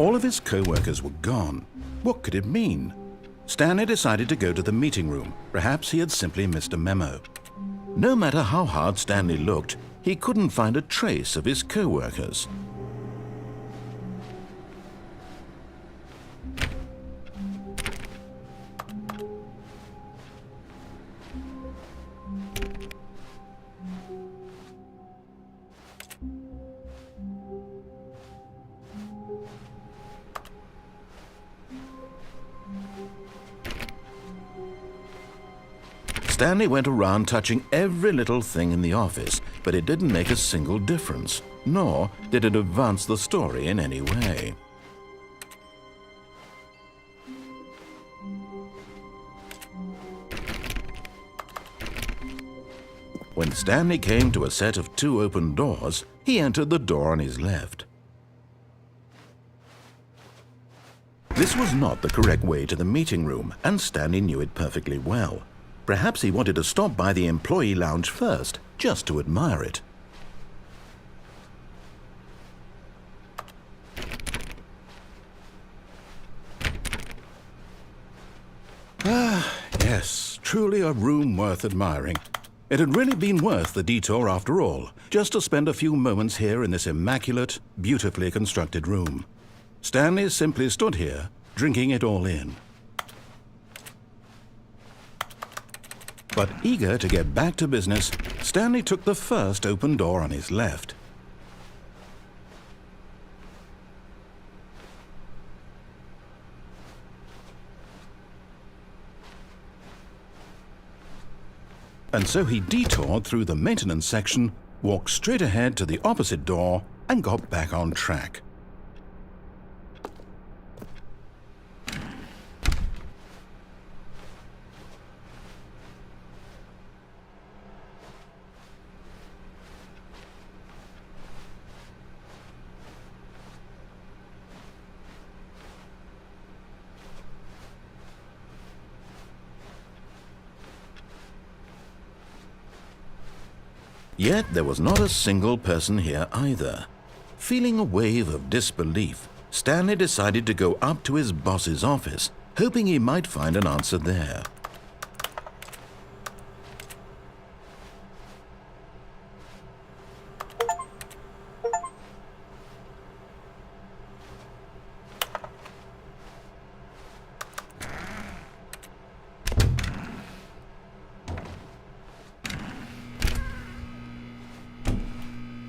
All of his co-workers were gone. What could it mean? Stanley decided to go to the meeting room. Perhaps he had simply missed a memo. No matter how hard Stanley looked, he couldn't find a trace of his co-workers. Stanley went around touching every little thing in the office, but it didn't make a single difference, nor did it advance the story in any way. When Stanley came to a set of 2 open doors, he entered the door on his left. This was not the correct way to the meeting room, and Stanley knew it perfectly well. Perhaps he wanted to stop by the employee lounge first, just to admire it. Ah, yes, truly a room worth admiring. It had really been worth the detour after all, just to spend a few moments here in this immaculate, beautifully constructed room. Stanley simply stood here, drinking it all in. But eager to get back to business, Stanley took the first open door on his left. And so he detoured through the maintenance section, walked straight ahead to the opposite door, and got back on track. Yet there was not a single person here either. Feeling a wave of disbelief, Stanley decided to go up to his boss's office, hoping he might find an answer there.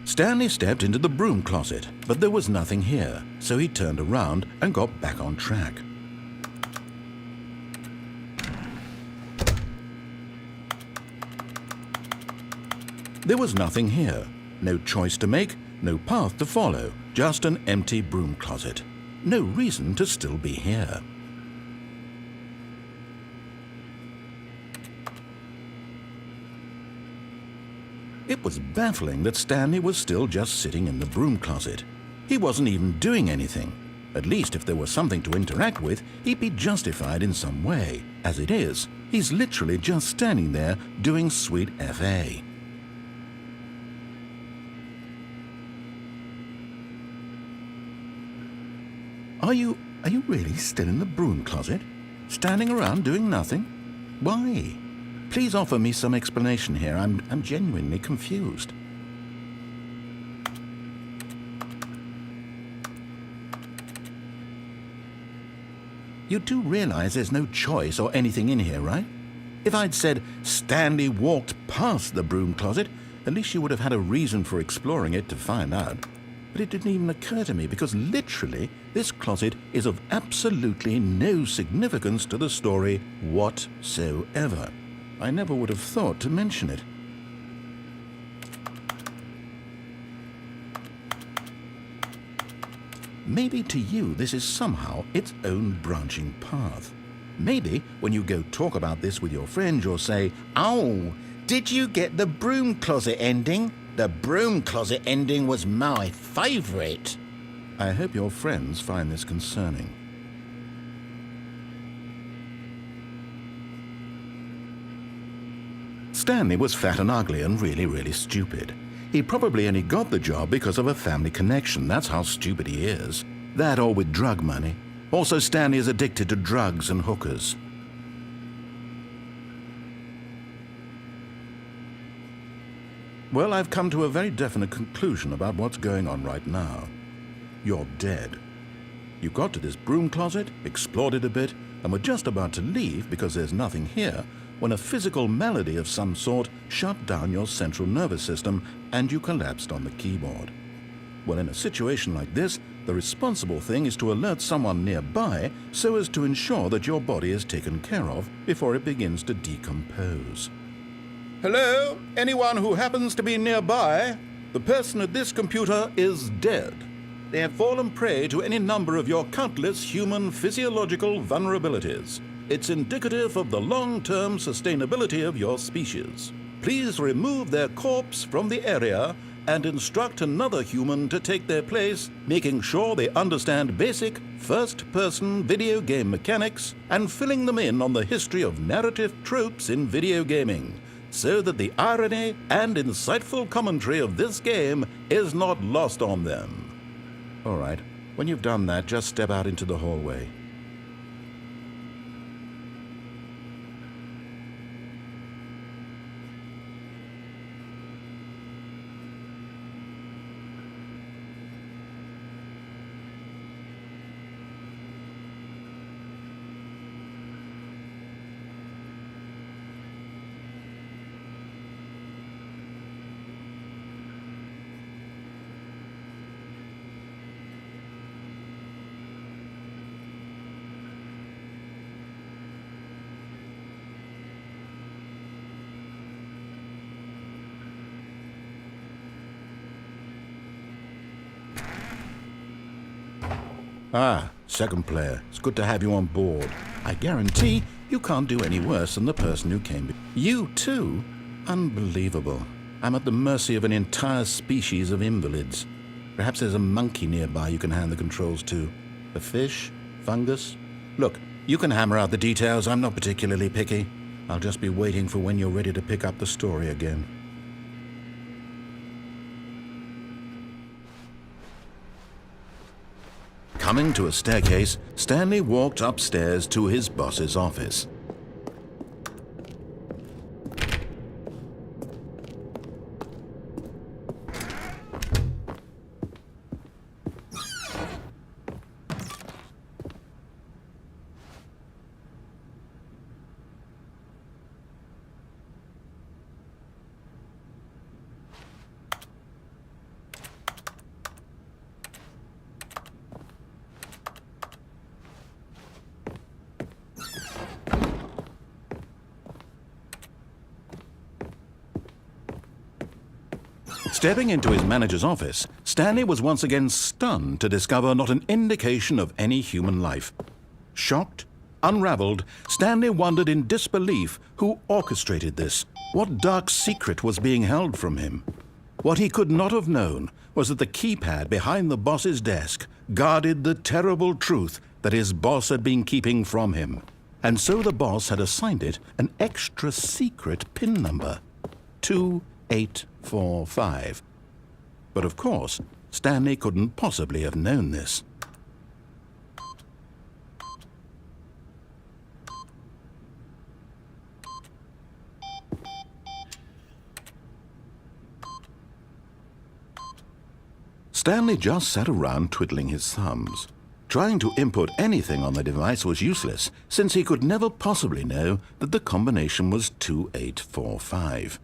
Stanley stepped into the broom closet, but there was nothing here, so he turned around and got back on track. There was nothing here, no choice to make, no path to follow, just an empty broom closet. No reason to still be here. It was baffling that Stanley was still just sitting in the broom closet. He wasn't even doing anything. At least if there was something to interact with, he'd be justified in some way. As it is, he's literally just standing there doing sweet FA. Are you really still in the broom closet? Standing around doing nothing? Why? Please offer me some explanation here. I'm genuinely confused. You do realize there's no choice or anything in here, right? If I'd said Stanley walked past the broom closet, at least you would have had a reason for exploring it to find out. But it didn't even occur to me because literally this closet is of absolutely no significance to the story whatsoever. I never would have thought to mention it. Maybe to you this is somehow its own branching path. Maybe when you go talk about this with your friends you'll say, "Oh, did you get the broom closet ending? The broom closet ending was my favorite." I hope your friends find this concerning. Stanley was fat and ugly and really stupid. He probably only got the job because of a family connection. That's how stupid he is. That or with drug money. Also, Stanley is addicted to drugs and hookers. Well, I've come to a very definite conclusion about what's going on right now. You're dead. You got to this broom closet, explored it a bit, and were just about to leave because there's nothing here, when a physical malady of some sort shut down your central nervous system and you collapsed on the keyboard. Well, in a situation like this, the responsible thing is to alert someone nearby so as to ensure that your body is taken care of before it begins to decompose. Hello? Anyone who happens to be nearby? The person at this computer is dead. They have fallen prey to any number of your countless human physiological vulnerabilities. It's indicative of the long-term sustainability of your species. Please remove their corpse from the area and instruct another human to take their place, making sure they understand basic first-person video game mechanics and filling them in on the history of narrative tropes in video gaming, so that the irony and insightful commentary of this game is not lost on them. All right, when you've done that, just step out into the hallway. Ah, second player. It's good to have you on board. I guarantee you can't do any worse than the person who came. You too? Unbelievable. I'm at the mercy of an entire species of invalids. Perhaps there's a monkey nearby you can hand the controls to. A fish? Fungus? Look, you can hammer out the details. I'm not particularly picky. I'll just be waiting for when you're ready to pick up the story again. Coming to a staircase, Stanley walked upstairs to his boss's office. Stepping into his manager's office, Stanley was once again stunned to discover not an indication of any human life. Shocked, unraveled, Stanley wondered in disbelief who orchestrated this. What dark secret was being held from him? What he could not have known was that the keypad behind the boss's desk guarded the terrible truth that his boss had been keeping from him. And so the boss had assigned it an extra secret PIN number, 2845. But of course, Stanley couldn't possibly have known this. Stanley just sat around twiddling his thumbs. Trying to input anything on the device was useless, since he could never possibly know that the combination was 2845.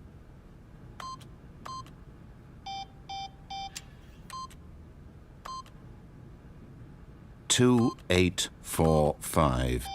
Two, 845.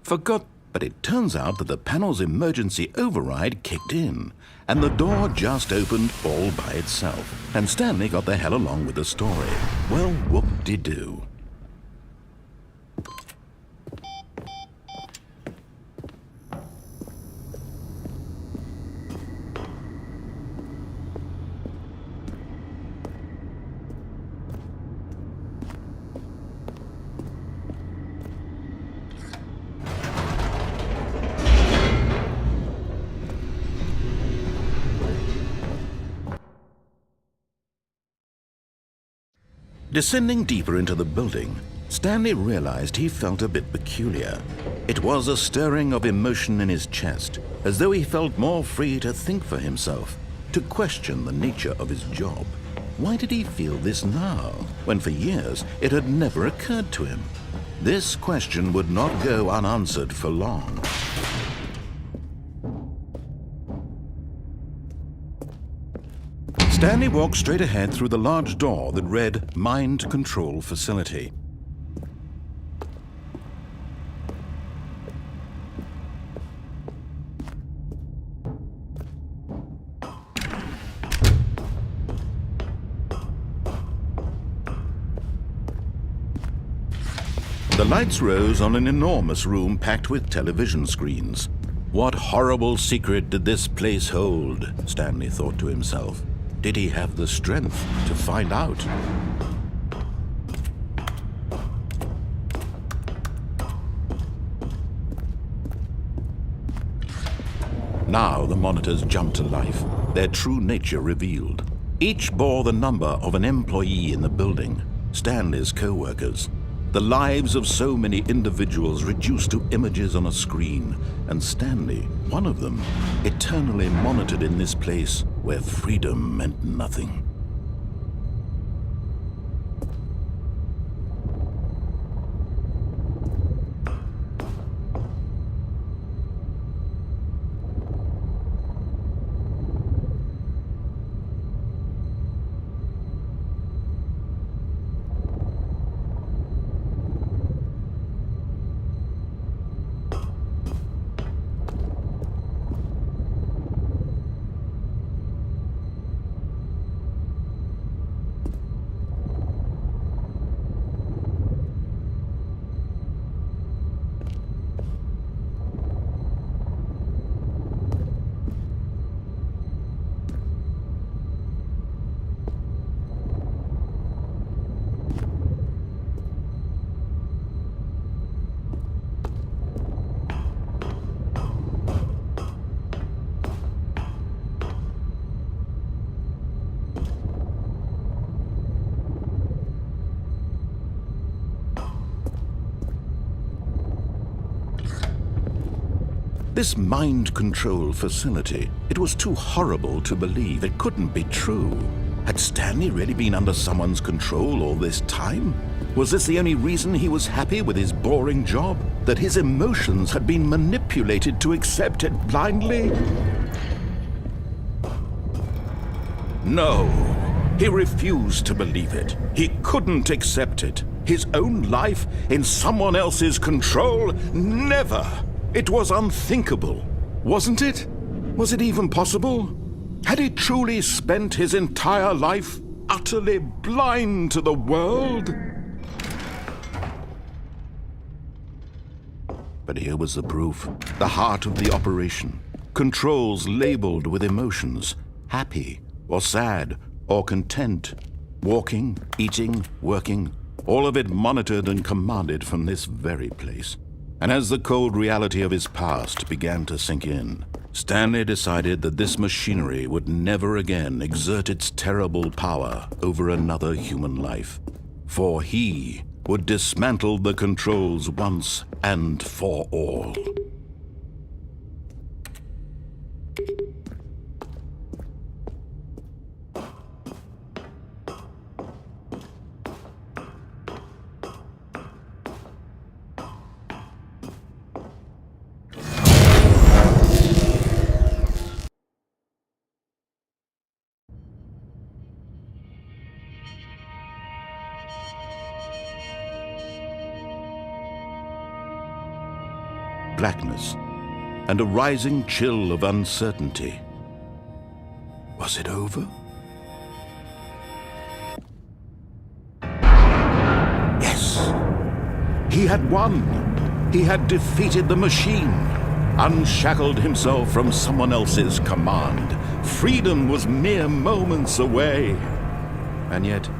For God, But it turns out that the panel's emergency override kicked in, and the door just opened all by itself. And Stanley got the hell along with the story. Well, whoop-de-doo. Descending deeper into the building, Stanley realized he felt a bit peculiar. It was a stirring of emotion in his chest, as though he felt more free to think for himself, to question the nature of his job. Why did he feel this now, when for years it had never occurred to him? This question would not go unanswered for long. Stanley walked straight ahead through the large door that read Mind Control Facility. The lights rose on an enormous room packed with television screens. What horrible secret did this place hold? Stanley thought to himself. Did he have the strength to find out? Now the monitors jumped to life, their true nature revealed. Each bore the number of an employee in the building, Stanley's co-workers. The lives of so many individuals reduced to images on a screen, and Stanley, one of them, eternally monitored in this place where freedom meant nothing. This mind control facility, it was too horrible to believe. It couldn't be true. Had Stanley really been under someone's control all this time? Was this the only reason he was happy with his boring job? That his emotions had been manipulated to accept it blindly? No, he refused to believe it. He couldn't accept it. His own life in someone else's control? Never! It was unthinkable, wasn't it? Was it even possible? Had he truly spent his entire life utterly blind to the world? But here was the proof, the heart of the operation. Controls labeled with emotions, happy or sad or content. Walking, eating, working, all of it monitored and commanded from this very place. And as the cold reality of his past began to sink in, Stanley decided that this machinery would never again exert its terrible power over another human life. For he would dismantle the controls once and for all. blackness and a rising chill of uncertainty. Was it over? Yes! He had won! He had defeated the machine, unshackled himself from someone else's command. Freedom was mere moments away. And yet,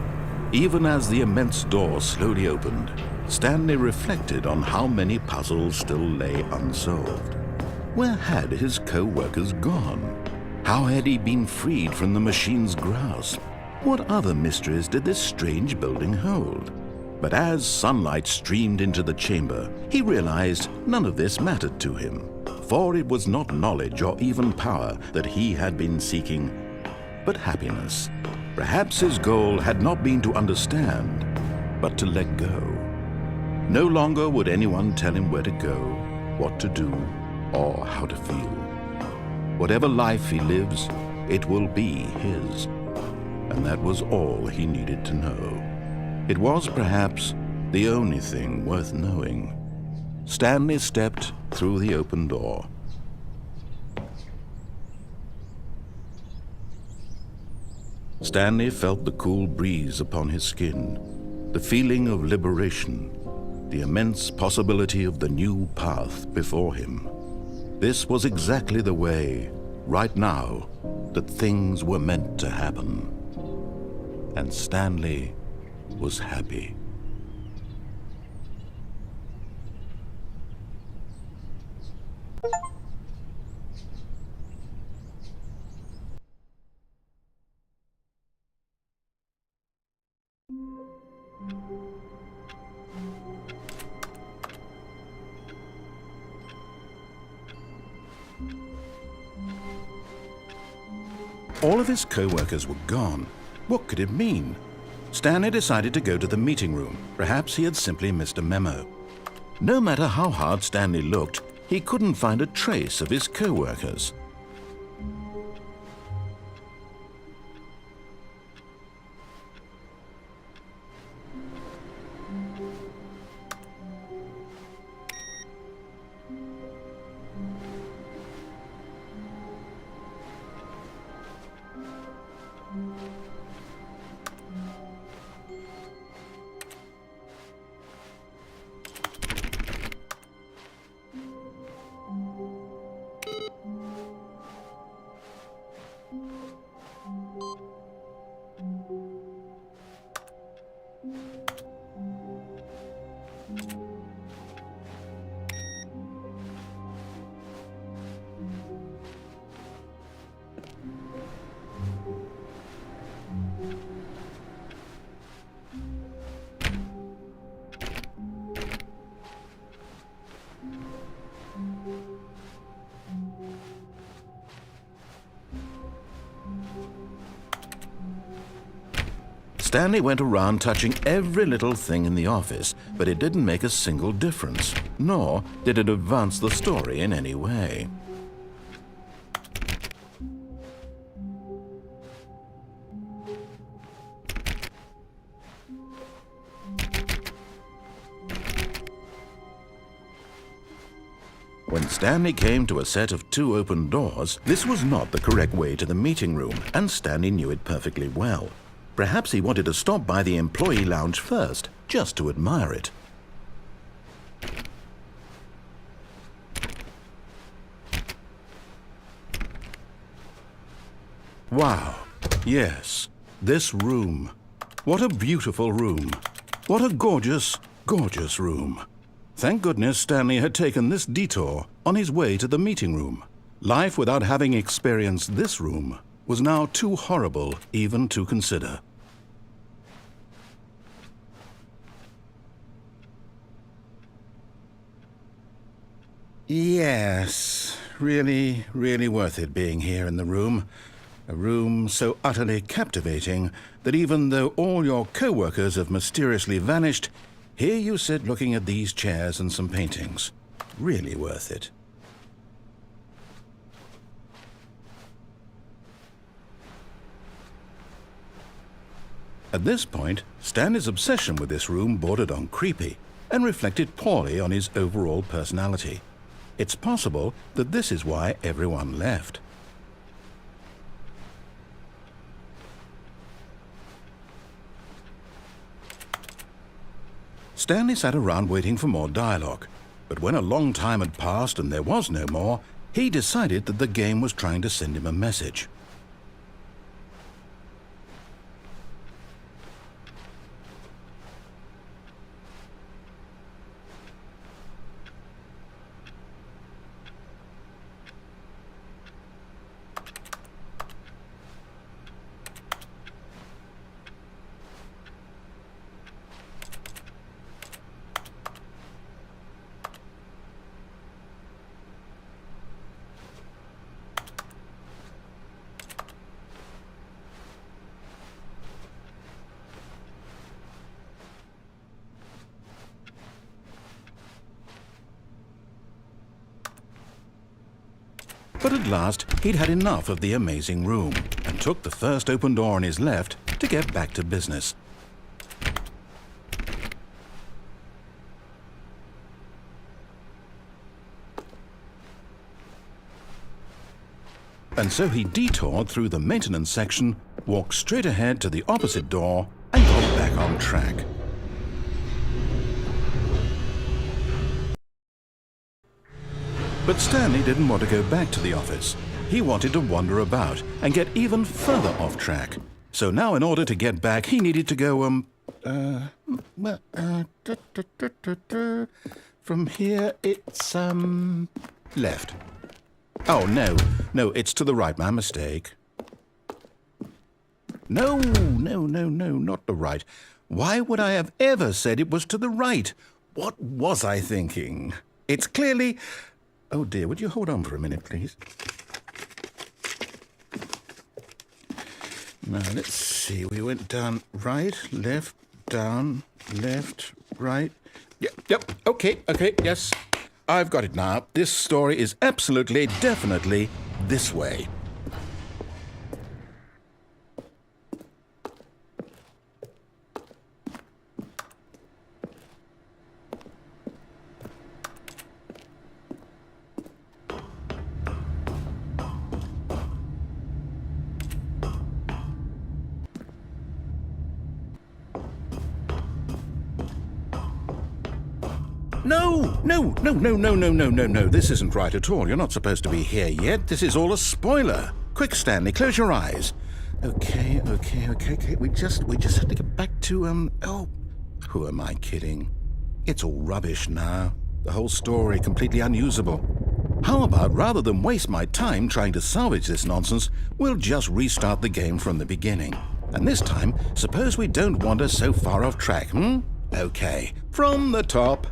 even as the immense door slowly opened, Stanley reflected on how many puzzles still lay unsolved. Where had his co-workers gone? How had he been freed from the machine's grasp? What other mysteries did this strange building hold? But as sunlight streamed into the chamber, he realized none of this mattered to him, for it was not knowledge or even power that he had been seeking, but happiness. Perhaps his goal had not been to understand, but to let go. No longer would anyone tell him where to go, what to do, or how to feel. Whatever life he lives, it will be his. And that was all he needed to know. It was perhaps the only thing worth knowing. Stanley stepped through the open door. Stanley felt the cool breeze upon his skin, the feeling of liberation, the immense possibility of the new path before him. This was exactly the way, right now, that things were meant to happen. And Stanley was happy. All of his co-workers were gone. What could it mean? Stanley decided to go to the meeting room. Perhaps he had simply missed a memo. No matter how hard Stanley looked, he couldn't find a trace of his co-workers. Stanley went around touching every little thing in the office, but it didn't make a single difference, nor did it advance the story in any way. When Stanley came to a set of 2 open doors, this was not the correct way to the meeting room, and Stanley knew it perfectly well. Perhaps he wanted to stop by the employee lounge first, just to admire it. Wow, yes, this room. What a beautiful room. What a gorgeous, gorgeous room. Thank goodness Stanley had taken this detour on his way to the meeting room. Life without having experienced this room was now too horrible even to consider. Yes, really, really worth it being here in the room. A room so utterly captivating that even though all your co-workers have mysteriously vanished, here you sit looking at these chairs and some paintings. Really worth it. At this point, Stanley's obsession with this room bordered on creepy and reflected poorly on his overall personality. It's possible that this is why everyone left. Stanley sat around waiting for more dialogue, but when a long time had passed and there was no more, he decided that the game was trying to send him a message. But at last, he'd had enough of the amazing room and took the first open door on his left to get back to business. And so he detoured through the maintenance section, walked straight ahead to the opposite door, and got back on track. But Stanley didn't want to go back to the office. He wanted to wander about and get even further off track. So now in order to get back, he needed to go, from here it's, left. Oh, no, it's to the right, my mistake. No, not the right. Why would I have ever said it was to the right? What was I thinking? It's clearly... Oh dear, would you hold on for a minute, please? Now, let's see. We went down right, left, down, left, right. Yep, okay, yes. I've got it now. This story is absolutely, definitely this way. No. This isn't right at all. You're not supposed to be here yet. This is all a spoiler. Quick, Stanley, close your eyes. Okay. We just have to get back to, oh, who am I kidding? It's all rubbish now. The whole story completely unusable. How about, rather than waste my time trying to salvage this nonsense, we'll just restart the game from the beginning. And this time, suppose we don't wander so far off track, Okay, from the top.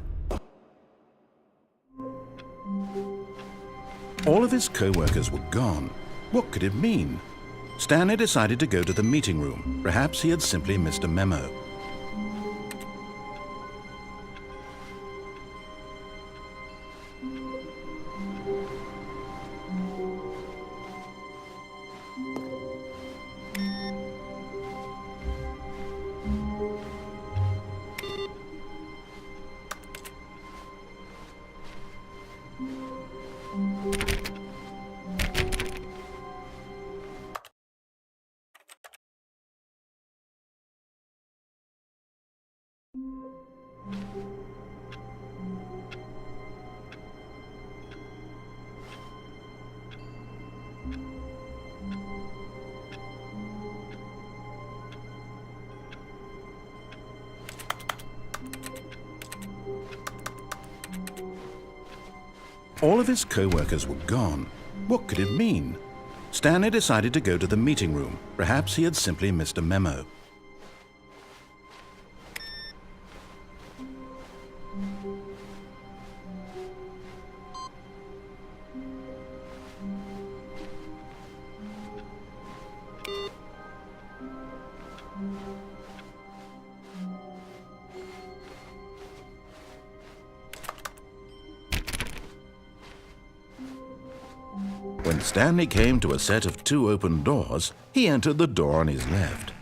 All of his co-workers were gone. What could it mean? Stanley decided to go to the meeting room. Perhaps he had simply missed a memo. All of his co-workers were gone. What could it mean? Stanley decided to go to the meeting room. Perhaps he had simply missed a memo. When Stanley came to a set of 2 open doors, he entered the door on his left.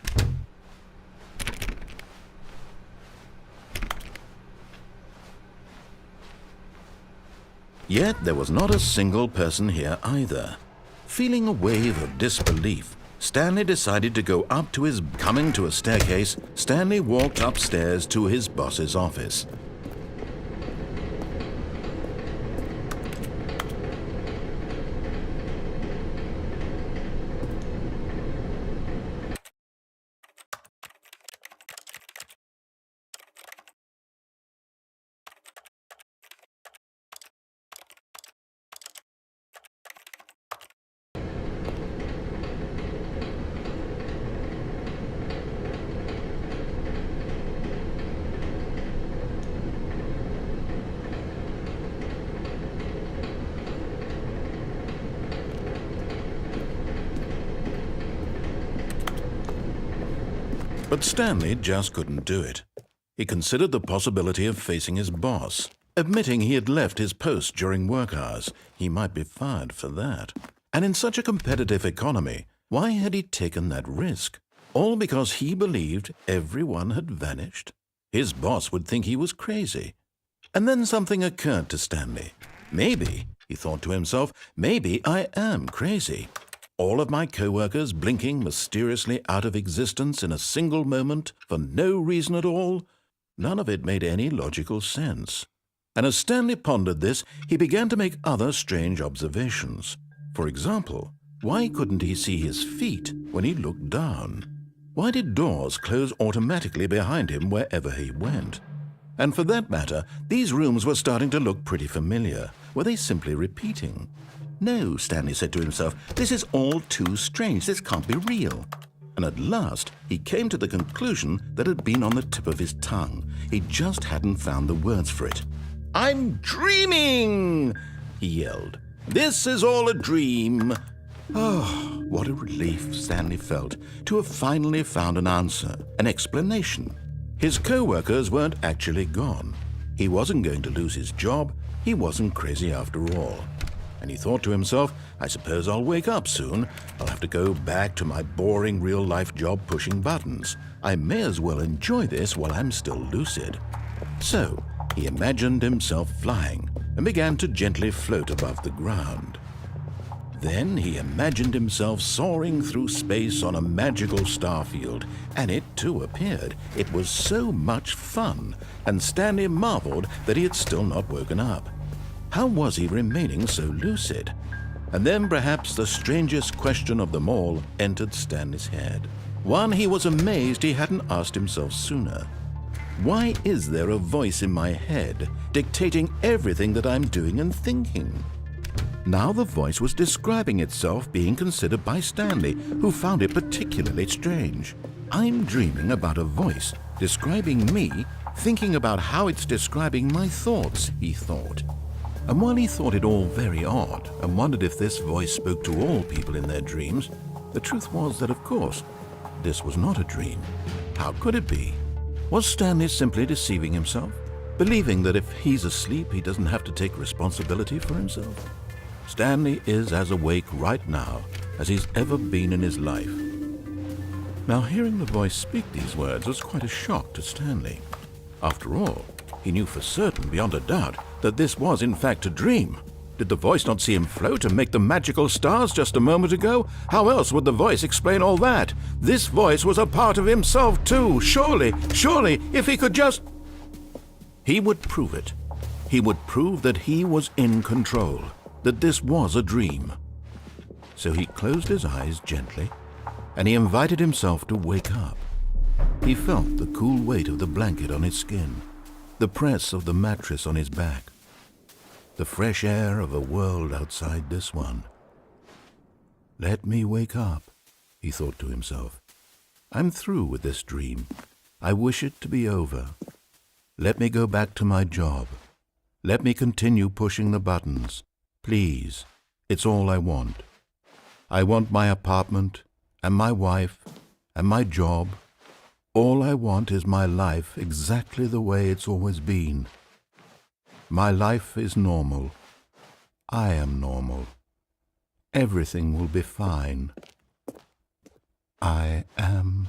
Yet there was not a single person here either. Feeling a wave of disbelief, Stanley decided to go up to his... Coming to a staircase, Stanley walked upstairs to his boss's office. But Stanley just couldn't do it. He considered the possibility of facing his boss. Admitting he had left his post during work hours, he might be fired for that. And in such a competitive economy, why had he taken that risk? All because he believed everyone had vanished? His boss would think he was crazy. And then something occurred to Stanley. Maybe, he thought to himself, maybe I am crazy. All of my co-workers blinking mysteriously out of existence in a single moment for no reason at all? None of it made any logical sense. And as Stanley pondered this, he began to make other strange observations. For example, why couldn't he see his feet when he looked down? Why did doors close automatically behind him wherever he went? And for that matter, these rooms were starting to look pretty familiar. Were they simply repeating? No, Stanley said to himself, this is all too strange. This can't be real. And at last, he came to the conclusion that had been on the tip of his tongue. He just hadn't found the words for it. I'm dreaming, he yelled. This is all a dream. Oh, what a relief Stanley felt to have finally found an answer, an explanation. His co-workers weren't actually gone. He wasn't going to lose his job. He wasn't crazy after all. And he thought to himself, I suppose I'll wake up soon. I'll have to go back to my boring real-life job pushing buttons. I may as well enjoy this while I'm still lucid. So he imagined himself flying and began to gently float above the ground. Then he imagined himself soaring through space on a magical starfield, and it too appeared. It was so much fun, and Stanley marveled that he had still not woken up. How was he remaining so lucid? And then perhaps the strangest question of them all entered Stanley's head. One he was amazed he hadn't asked himself sooner. Why is there a voice in my head dictating everything that I'm doing and thinking? Now the voice was describing itself being considered by Stanley, who found it particularly strange. I'm dreaming about a voice describing me, thinking about how it's describing my thoughts, he thought. And while he thought it all very odd and wondered if this voice spoke to all people in their dreams, the truth was that, of course, this was not a dream. How could it be? Was Stanley simply deceiving himself, believing that if he's asleep, he doesn't have to take responsibility for himself? Stanley is as awake right now as he's ever been in his life. Now, hearing the voice speak these words was quite a shock to Stanley. After all, he knew for certain, beyond a doubt, that this was in fact a dream. Did the voice not see him float and make the magical stars just a moment ago? How else would the voice explain all that? This voice was a part of himself too. Surely, if he could just... He would prove it. He would prove that he was in control, that this was a dream. So he closed his eyes gently, and he invited himself to wake up. He felt the cool weight of the blanket on his skin, the press of the mattress on his back, the fresh air of a world outside this one. Let me wake up, he thought to himself. I'm through with this dream. I wish it to be over. Let me go back to my job. Let me continue pushing the buttons. Please, it's all I want. I want my apartment and my wife and my job. All I want is my life exactly the way it's always been. My life is normal. I am normal. Everything will be fine. I am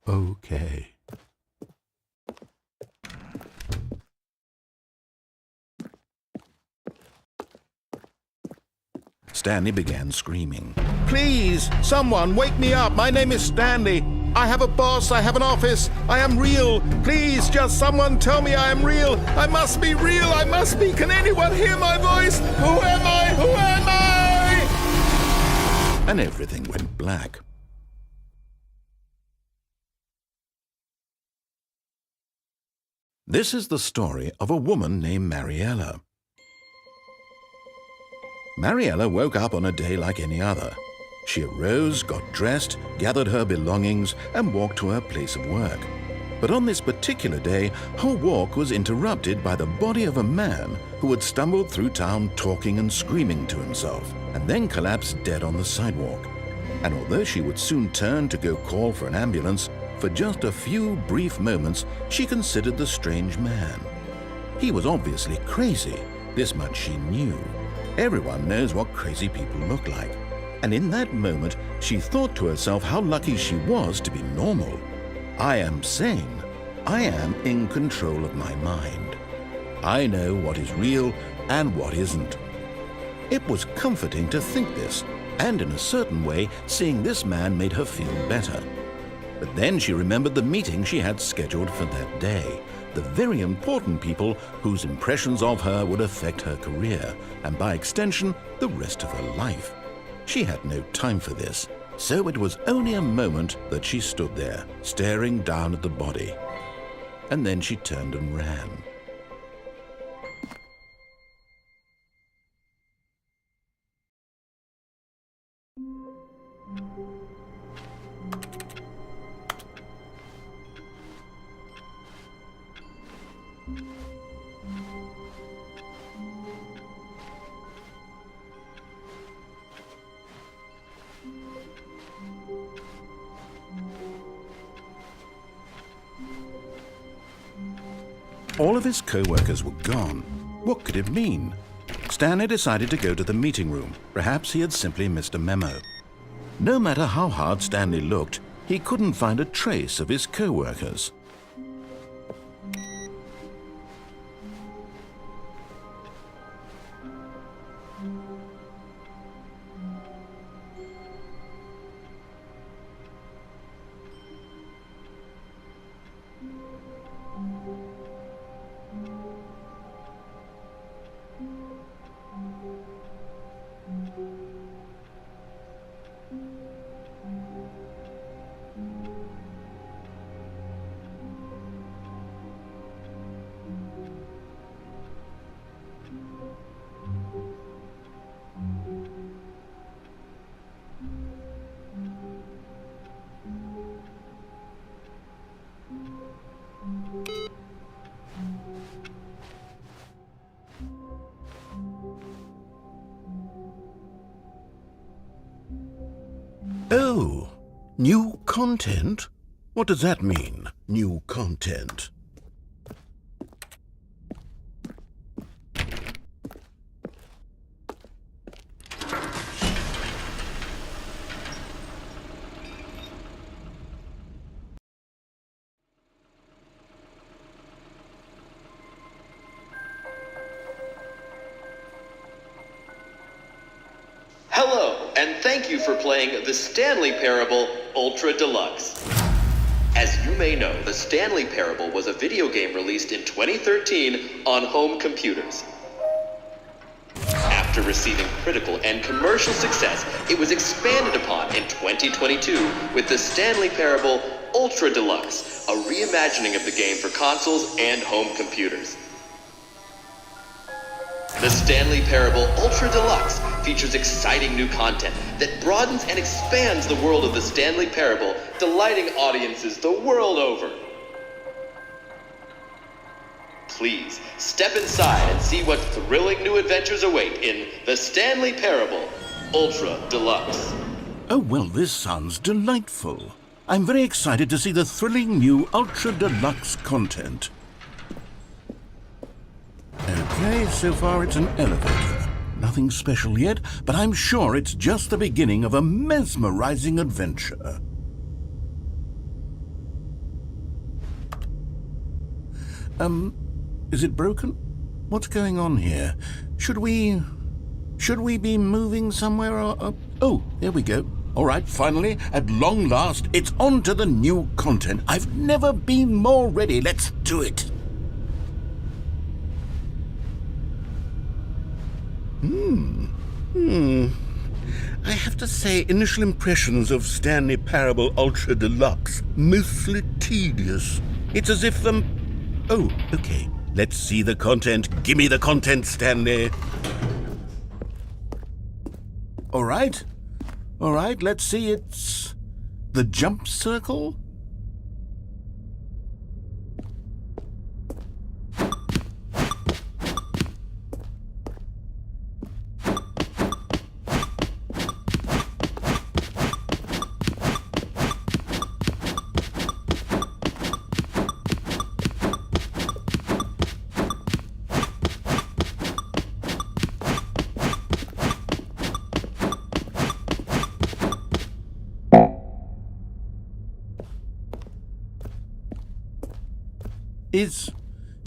okay. Stanley began screaming. "Please, someone, wake me up. My name is Stanley. I have a boss. I have an office. I am real. Please, just someone tell me I am real. I must be real. I must be. Can anyone hear my voice? Who am I? Who am I?" And everything went black. This is the story of a woman named Mariella. Mariella woke up on a day like any other. She arose, got dressed, gathered her belongings, and walked to her place of work. But on this particular day, her walk was interrupted by the body of a man who had stumbled through town talking and screaming to himself, and then collapsed dead on the sidewalk. And although she would soon turn to go call for an ambulance, for just a few brief moments she considered the strange man. He was obviously crazy, this much she knew. Everyone knows what crazy people look like. And in that moment, she thought to herself how lucky she was to be normal. I am sane. I am in control of my mind. I know what is real and what isn't. It was comforting to think this, and in a certain way, seeing this man made her feel better. But then she remembered the meeting she had scheduled for that day, the very important people whose impressions of her would affect her career, and by extension, the rest of her life. She had no time for this, so it was only a moment that she stood there, staring down at the body. And then she turned and ran. All of his co-workers were gone. What could it mean? Stanley decided to go to the meeting room. Perhaps he had simply missed a memo. No matter how hard Stanley looked, he couldn't find a trace of his co-workers. Oh, new content? What does that mean, new content? Hello, and thank you for playing The Stanley Parable Ultra Deluxe. As you may know, The Stanley Parable was a video game released in 2013 on home computers. After receiving critical and commercial success, it was expanded upon in 2022 with The Stanley Parable Ultra Deluxe, a reimagining of the game for consoles and home computers. The Stanley Parable Ultra Deluxe features exciting new content that broadens and expands the world of the Stanley Parable, delighting audiences the world over. Please, step inside and see what thrilling new adventures await in The Stanley Parable Ultra Deluxe. Oh, well, this sounds delightful. I'm very excited to see the thrilling new Ultra Deluxe content. Okay, so far it's an elevator. Nothing special yet, but I'm sure it's just the beginning of a mesmerizing adventure. Is it broken? What's going on here? Should we Should we be moving somewhere or... Oh, there we go. All right, finally, at long last, it's on to the new content. I've never been more ready. Let's do it. I have to say, initial impressions of Stanley Parable Ultra Deluxe, mostly tedious. It's as if Oh, okay. Let's see the content. Give me the content, Stanley. All right, let's see. It's the jump circle.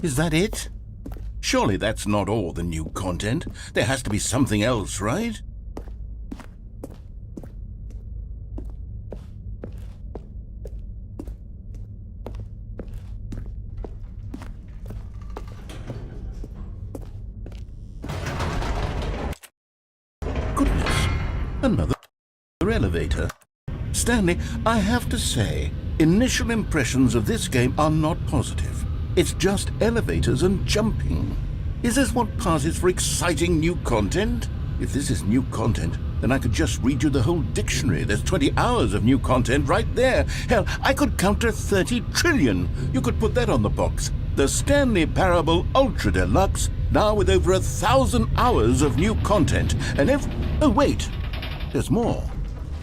Is that it? Surely that's not all the new content. There has to be something else, right? Goodness, another elevator. Stanley, I have to say, initial impressions of this game are not positive. It's just elevators and jumping. Is this what passes for exciting new content? If this is new content, then I could just read you the whole dictionary. There's 20 hours of new content right there. Hell, I could count to 30 trillion. You could put that on the box. The Stanley Parable Ultra Deluxe, now with over 1,000 hours of new content. And oh, wait, there's more.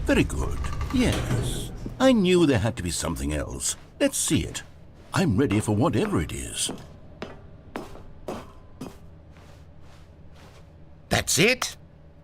Very good. Yes, I knew there had to be something else. Let's see it. I'm ready for whatever it is. That's it?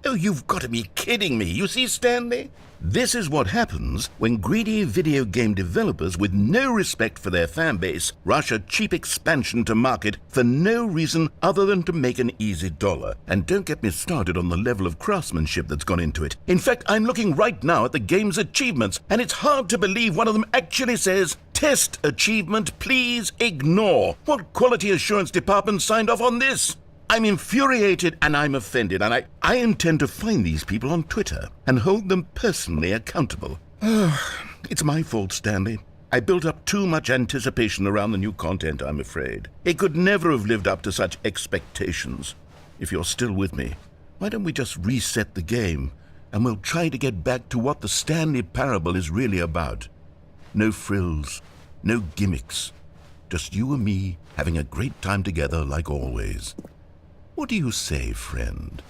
Oh, you've got to be kidding me. You see, Stanley? This is what happens when greedy video game developers with no respect for their fan base rush a cheap expansion to market for no reason other than to make an easy dollar. And don't get me started on the level of craftsmanship that's gone into it. In fact, I'm looking right now at the game's achievements, and it's hard to believe one of them actually says, "Test achievement, please ignore." What quality assurance department signed off on this? I'm infuriated and I'm offended, and I intend to find these people on Twitter and hold them personally accountable. It's my fault, Stanley. I built up too much anticipation around the new content, I'm afraid. It could never have lived up to such expectations. If you're still with me, why don't we just reset the game and we'll try to get back to what the Stanley Parable is really about. No frills, no gimmicks. Just you and me having a great time together like always. What do you say, friend?